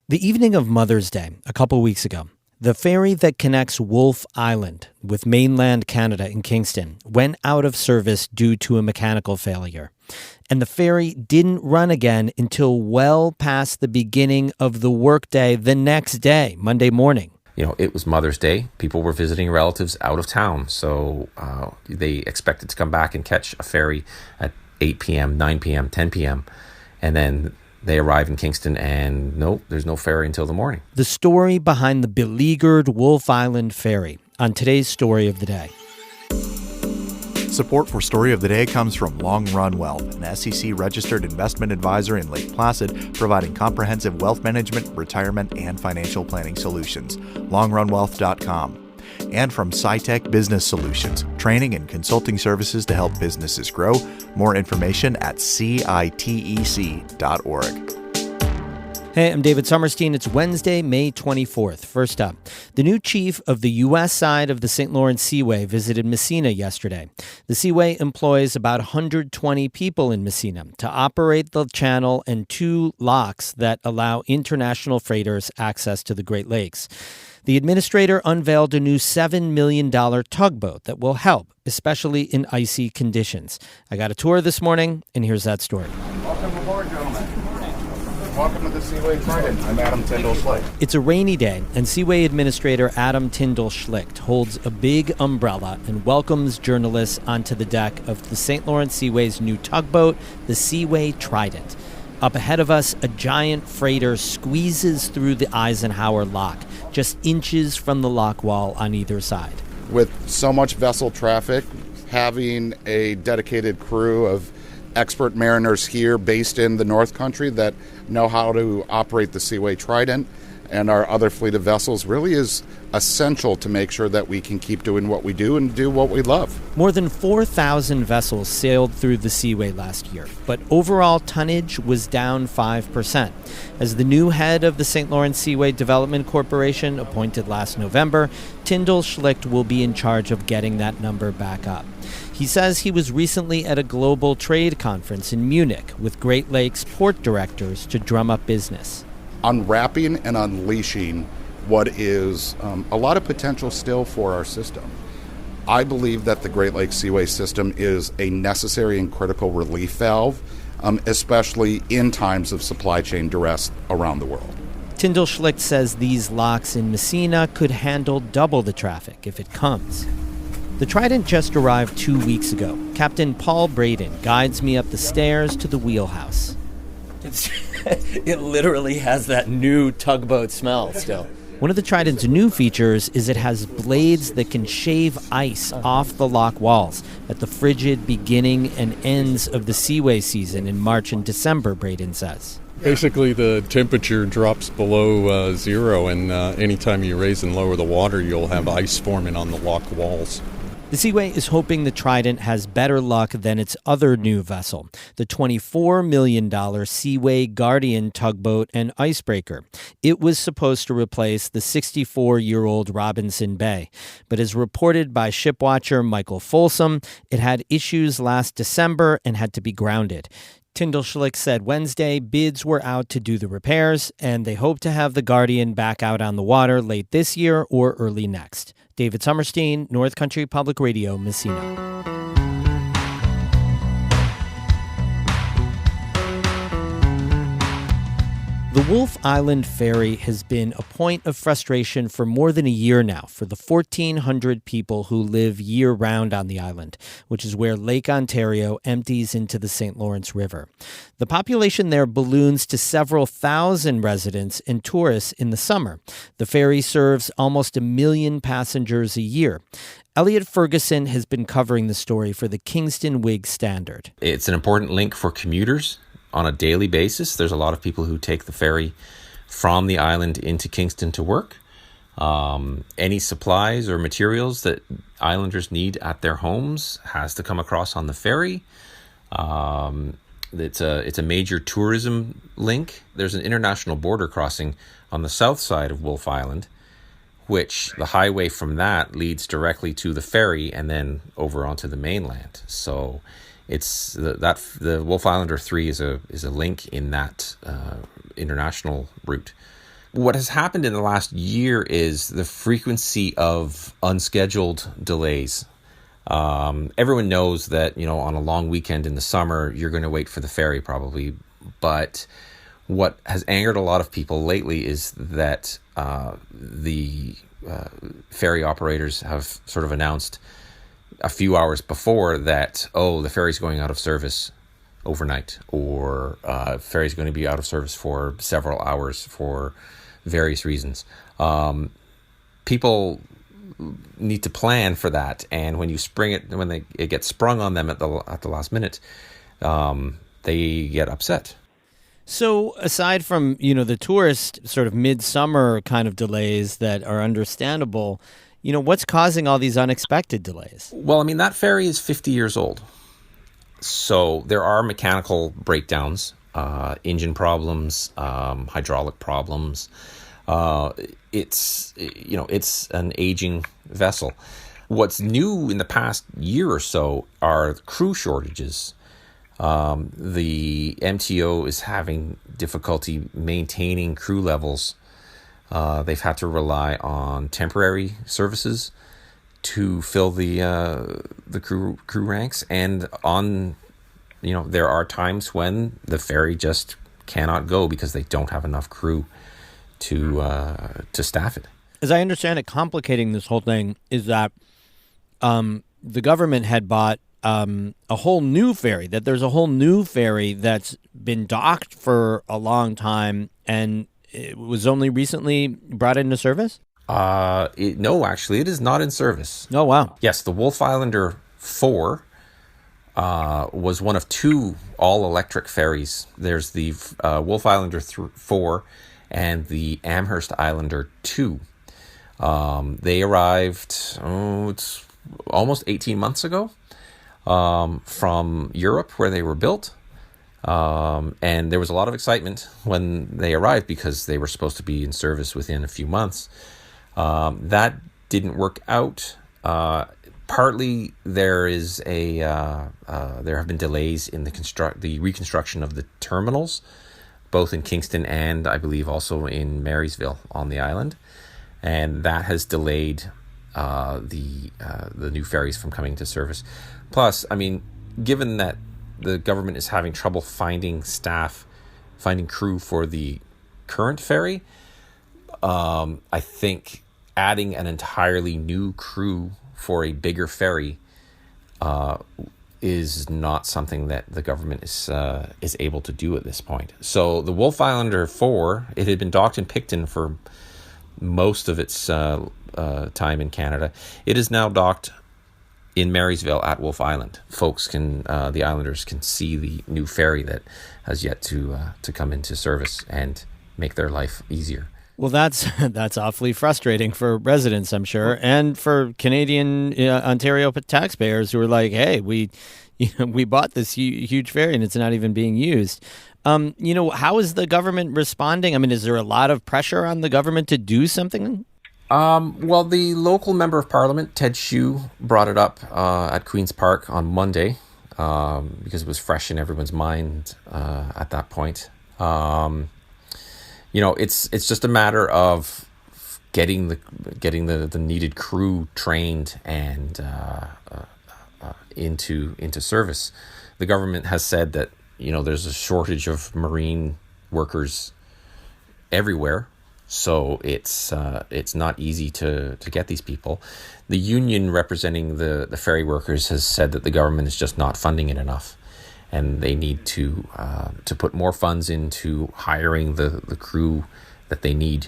The evening of Mother's Day, a couple weeks ago, the ferry that connects Wolfe Island with mainland Canada in Kingston went out of service due to a mechanical failure. And the ferry didn't run again until well past the beginning of the workday the next day, Monday morning. It was Mother's Day. People were visiting relatives out of town, so they expected to come back and catch a ferry at 8 p.m., 9 p.m., 10 p.m., and then they arrive in Kingston and nope, there's no ferry until the morning. The story behind the beleaguered Wolfe Island ferry on today's Story of the Day. Support for Story of the Day comes from Long Run Wealth, an SEC-registered investment advisor in Lake Placid, providing comprehensive wealth management, retirement, and financial planning solutions. LongRunWealth.com. And from SciTech Business Solutions, training and consulting services to help businesses grow. More information at citec.org. Hey, I'm David Sommerstein. It's Wednesday, May 24th. First up, the new chief of the U.S. side of the St. Lawrence Seaway visited Massena yesterday. The Seaway employs about 120 people in Massena to operate the channel and 2 locks that allow international freighters access to the Great Lakes. The administrator unveiled a new $7 million tugboat that will help, especially in icy conditions. I got a tour this morning, and here's that story. Welcome aboard, gentlemen. Welcome to the Seaway Trident. I'm Adam Tyndall-Schlicht. It's a rainy day, and Seaway Administrator Adam Tyndall-Schlicht holds a big umbrella and welcomes journalists onto the deck of the St. Lawrence Seaway's new tugboat, the Seaway Trident. Up ahead of us, a giant freighter squeezes through the Eisenhower lock, just inches from the lock wall on either side. With so much vessel traffic, having a dedicated crew of expert mariners here based in the North Country that know how to operate the Seaway Trident and our other fleet of vessels really is essential to make sure that we can keep doing what we do and do what we love. More than 4,000 vessels sailed through the Seaway last year, but overall tonnage was down 5%. As the new head of the St. Lawrence Seaway Development Corporation, appointed last November, Tyndall-Schlicht will be in charge of getting that number back up. He says he was recently at a global trade conference in Munich with Great Lakes port directors to drum up business. Unwrapping and unleashing what is a lot of potential still for our system. I believe that the Great Lakes Seaway system is a necessary and critical relief valve, especially in times of supply chain duress around the world. Tyndall-Schlicht says these locks in Massena could handle double the traffic if it comes. The Trident just arrived 2 weeks ago. Captain Paul Braden guides me up the stairs to the wheelhouse. It literally has that new tugboat smell still. One of the Trident's new features is it has blades that can shave ice off the lock walls at the frigid beginning and ends of the Seaway season in March and December, Braden says. Basically, the temperature drops below zero, and anytime you raise and lower the water, you'll have ice forming on the lock walls. The Seaway is hoping the Trident has better luck than its other new vessel, the $24 million Seaway Guardian tugboat and icebreaker. It was supposed to replace the 64-year-old Robinson Bay, but as reported by shipwatcher Michael Folsom, it had issues last December and had to be grounded. Tyndall-Schlicht said Wednesday bids were out to do the repairs, and they hope to have the Guardian back out on the water late this year or early next. David Sommerstein, North Country Public Radio, Massena. The Wolfe Island ferry has been a point of frustration for more than a year now for the 1,400 people who live year-round on the island, which is where Lake Ontario empties into the St. Lawrence River. The population there balloons to several thousand residents and tourists in the summer. The ferry serves almost 1 million passengers a year. Elliot Ferguson has been covering the story for the Kingston Whig Standard. It's an important link for commuters on a daily basis. There's a lot of people who take the ferry from the island into Kingston to work. Any supplies or materials that islanders need at their homes has to come across on the ferry. It's a major tourism link. There's an international border crossing on the south side of Wolfe Island, which the highway from that leads directly to the ferry and then over onto the mainland. So it's the Wolfe Islander 3 is a link in that international route. What has happened in the last year is the frequency of unscheduled delays. Everyone knows that, on a long weekend in the summer, you're going to wait for the ferry probably. But what has angered a lot of people lately is that the ferry operators have sort of announced a few hours before that, the ferry's going out of service overnight, or ferry's going to be out of service for several hours for various reasons. People need to plan for that, and when it gets sprung on them at the last minute, they get upset. So aside from, the tourist sort of midsummer kind of delays that are understandable, what's causing all these unexpected delays? Well, that ferry is 50 years old. So there are mechanical breakdowns, engine problems, hydraulic problems. It's an aging vessel. What's new in the past year or so are crew shortages. The MTO is having difficulty maintaining crew levels. They've had to rely on temporary services to fill the crew ranks, and there are times when the ferry just cannot go because they don't have enough crew to staff it. As I understand it, complicating this whole thing is that the government had bought a whole new ferry, that there's a whole new ferry that's been docked for a long time, and it was only recently brought into service? No, actually, it is not in service. Oh, wow. Yes, the Wolfe Islander 4 was one of two all-electric ferries. There's the Wolfe Islander 4 and the Amherst Islander 2. They arrived, it's almost 18 months ago from Europe, where they were built. And there was a lot of excitement when they arrived because they were supposed to be in service within a few months. That didn't work out. Partly there have been delays in the reconstruction of the terminals, both in Kingston and I believe also in Marysville on the island, and that has delayed the new ferries from coming to service. Plus, given that the government is having trouble finding crew for the current ferry, I think adding an entirely new crew for a bigger ferry is not something that the government is able to do at this point. So the Wolfe Islander 4, it had been docked in Picton for most of its time in Canada. It is now docked in Marysville at Wolfe Island. The Islanders can see the new ferry that has yet to come into service and make their life easier. Well, that's awfully frustrating for residents, I'm sure, and for Canadian Ontario taxpayers who are like, "Hey, we bought this huge ferry and it's not even being used." How is the government responding? Is there a lot of pressure on the government to do something? Well, the local member of parliament, Ted Hsu, brought it up at Queen's Park on Monday because it was fresh in everyone's mind at that point. It's just a matter of getting the needed crew trained and into service. The government has said that there's a shortage of marine workers everywhere, so it's not easy to get these people. The union representing the ferry workers has said that the government is just not funding it enough, and they need to put more funds into hiring the crew that they need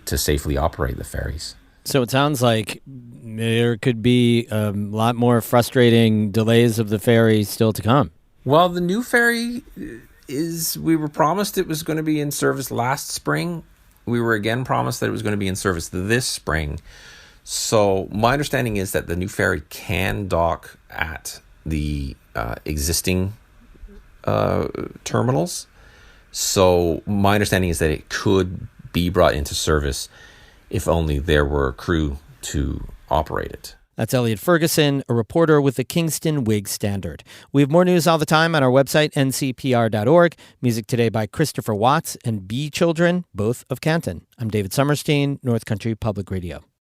to safely operate the ferries. So it sounds like there could be a lot more frustrating delays of the ferry still to come. Well, the new ferry we were promised it was going to be in service last spring. We were again promised that it was going to be in service this spring. So my understanding is that the new ferry can dock at the existing terminals. So my understanding is that it could be brought into service if only there were crew to operate it. That's Elliot Ferguson, a reporter with the Kingston Whig Standard. We have more news all the time on our website, ncpr.org. Music today by Christopher Watts and Bee Children, both of Canton. I'm David Summerstein, North Country Public Radio.